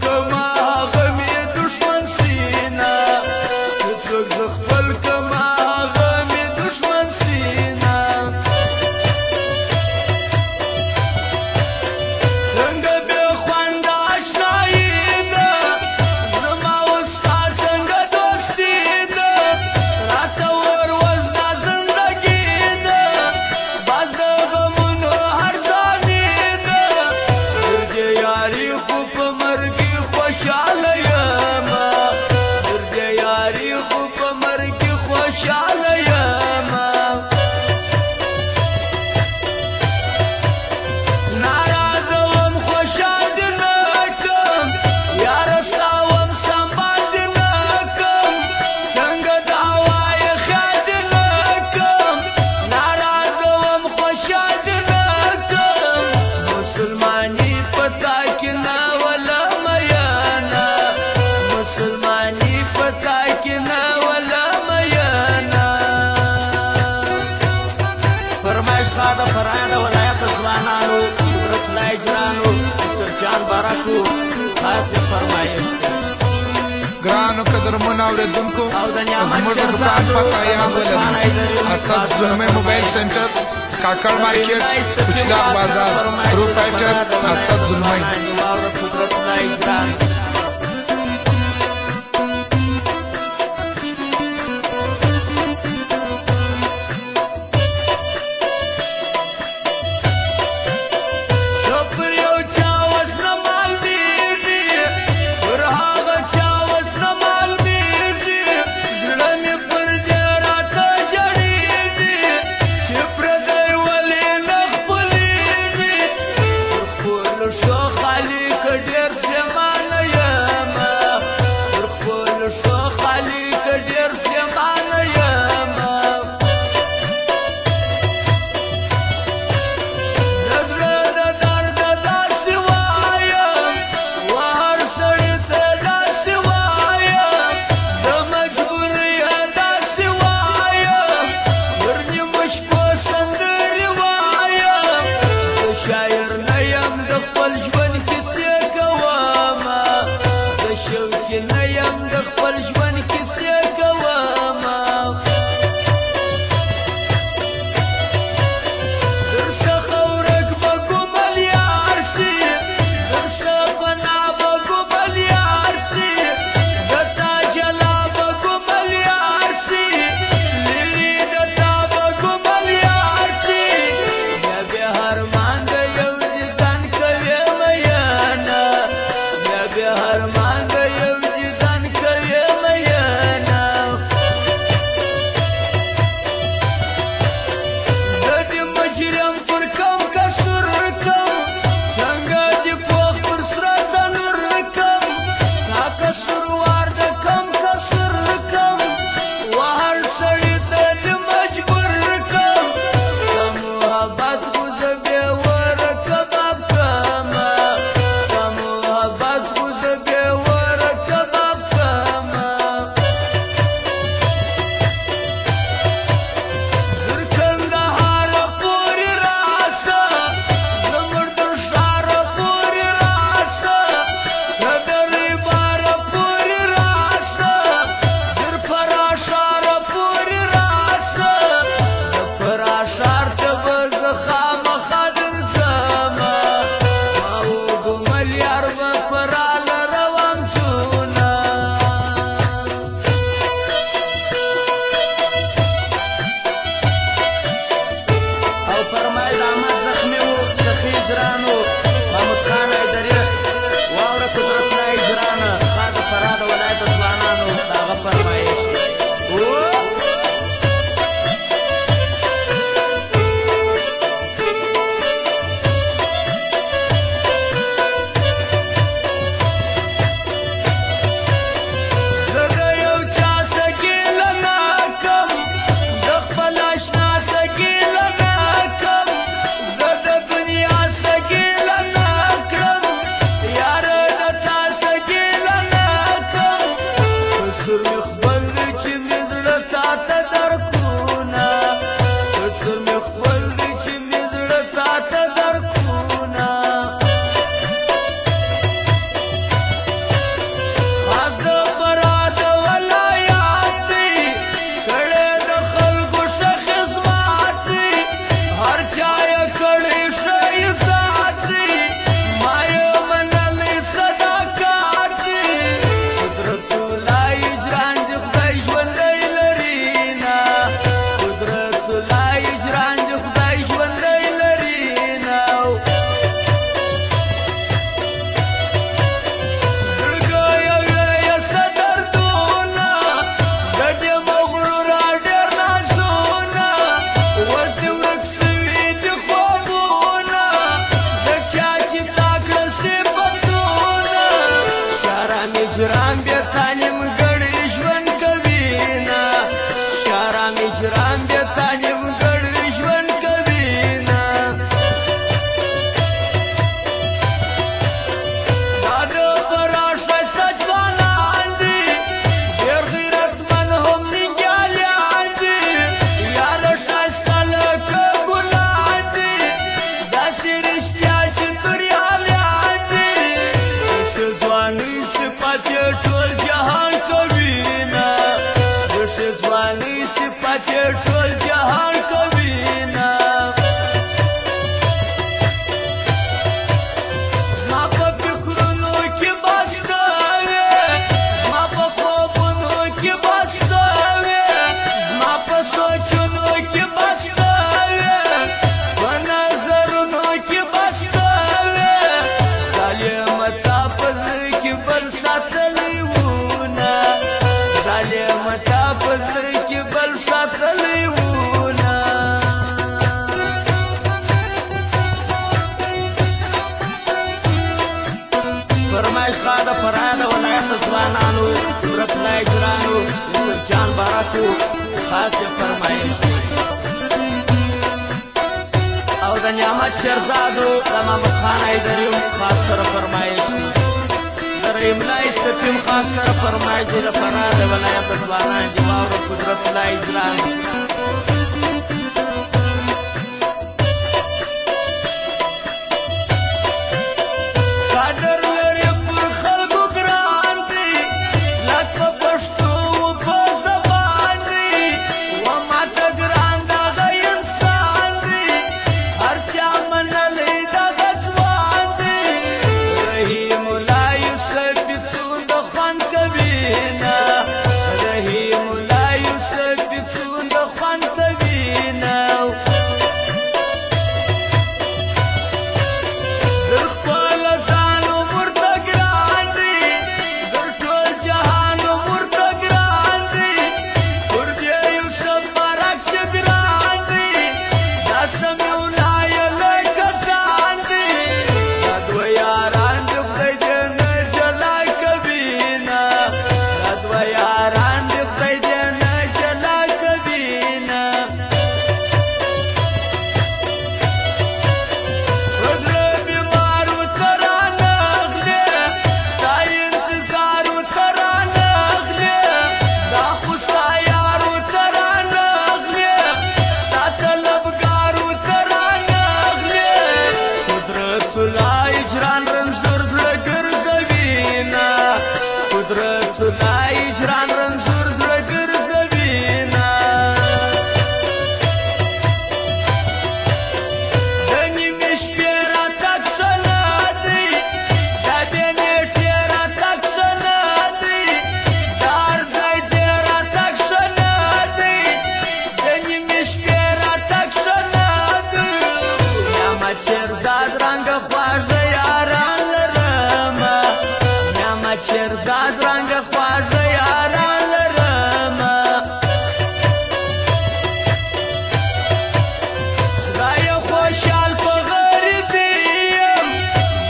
کما هغه مې دشمن سینه چې څوک زه خپل کما هغه مې دشمن سینه څنګه بې خونده اشنایي ده زما او ستا څنګه دوستي ده راته ور وزده زندګي ده باز د غمونو هرزاني ده در دې یاري خو په مرګي خوشحاله یمه در دې یاري خو په مرګي خوشحاله یمه ناراضه وم خوشحال دې نه کم یاره ستا وم سنبال دې نه کم څنګه د هوای خیال دې نه کم ناراضه وم خوشحال دې نه کم مسلماني پتا کې نه ولا میانا مسلماني پتا کې نه ولا میانا فرمایش خاطر فرایض ولایت ځوانانو قدرت لای جرانو سرجان بارکو خاص فرمایش ګرانو قدرمنو اورېدونکو زموږ د دکان پته یاد ولرئ اسد زلمي موبایل سنټر کاکړ مارکیټ کوچلاک بازار پروپرایټر اسد زلمي قدرت لای جران پر یو چا وسنه مال بیږي پر هغه چا وسنه مال بیږي زړه مې پر دې راته جړېږي چې پردی ولې نه خپلېږي پر خپلو ښو خالق ډېر پښېمانه یمه پر خپلو ښو خالق ډېر پښېمانه یمه د زړه د درده داسې وایم و هر سړي ته داسې وایم د مجبورۍ داسې وایم پر نیمو شپو سندرې وایم زه شاعر نه یم د خپل ژوند کیسې کوم اجرام بیا تانیم ګړی ژوند کوي نه شارام اجرام بیا تانیم ګړی ژوند کوي نه دا د پراشه سجوانان دي ډېر غیرتمن هم ننګیالیان دي یاره ښایسته لکه ګلان دي داسې رښتیا چې توریالیان دي د ښځوانۍ صفت یې ټول جهان کوي نه د ښځوانۍ صفت یې ټول جهان کوي نه زما په فکرونو کې بسته وې زما په خوبونو کې بسته وې زما په سوچونو کې بسته وې په نظرونو کې بسته وې ظالمه تا په زړه کې بل ساتلی وونه ظالمه تا په زړه کې بل ساتلی وونه فرمایش خاده فرهاده ولایت ځوانانو ورتلای ګرانو یوسف جان بارکو خاص فرمایش او د نعمت شهزادو د محمد خان حیدري خاص سره فرمایش د رحیمالله سپیم خاص سره فرمایش د فرهاده ولایت ځوانان دي واوره قدرت الله ګرانو قدر لري پر خلکو ګران دي لکه پښتو په زبان دي و ماته ګران دغه انسان دي هر چا منلی دغه ځوان دي رحیم الله یوسف څوند خوند کوي نه رحیم الله یوسف څوند خوند کوي نه در خپل ځان ورته ګران دي در ټول جهان ورته ګران دي پر دې یوسف بارک چې ګران دي دا سمیونه یې لکه ځان دي دا دوه یاران د خدای دې نه جلا کوي نه دا دوه یاران د خدای دې نه جلا کوي نه وزره بیمارو ترانه اخلي ستا انتظارو ترانه اخلي دا خو ستا یارو ترانه اخلي ستا طلبګارو ترانه اخلي قدرت الله اجران رنځور زړه ګرځوي نه قدرت الله اجران رنځور زړه ګرځوي نه د نیمې شپې راتګ ښه نه دی د دې نېټې راتګ ښه نه دی د هر ځای ځای راتګ ښه نه دی د نیمې شپې راتګ ښه نه دی نعمت شیرزاد رنګه خواږه یاران لرمه نعمت شیرزاد رنګه خواږه یاران لرمه خدای خوشحال په غریبي یم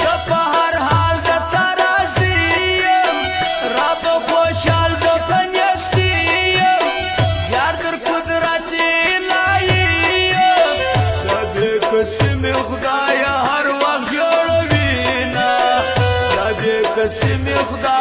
زه په هر حال د تا راضي یم رب خوشحال زه په نیستي یم یار در قدرت الهي یم د دې قسمې خدایه هر وخت جوړوي نه د دې قسمې خدایه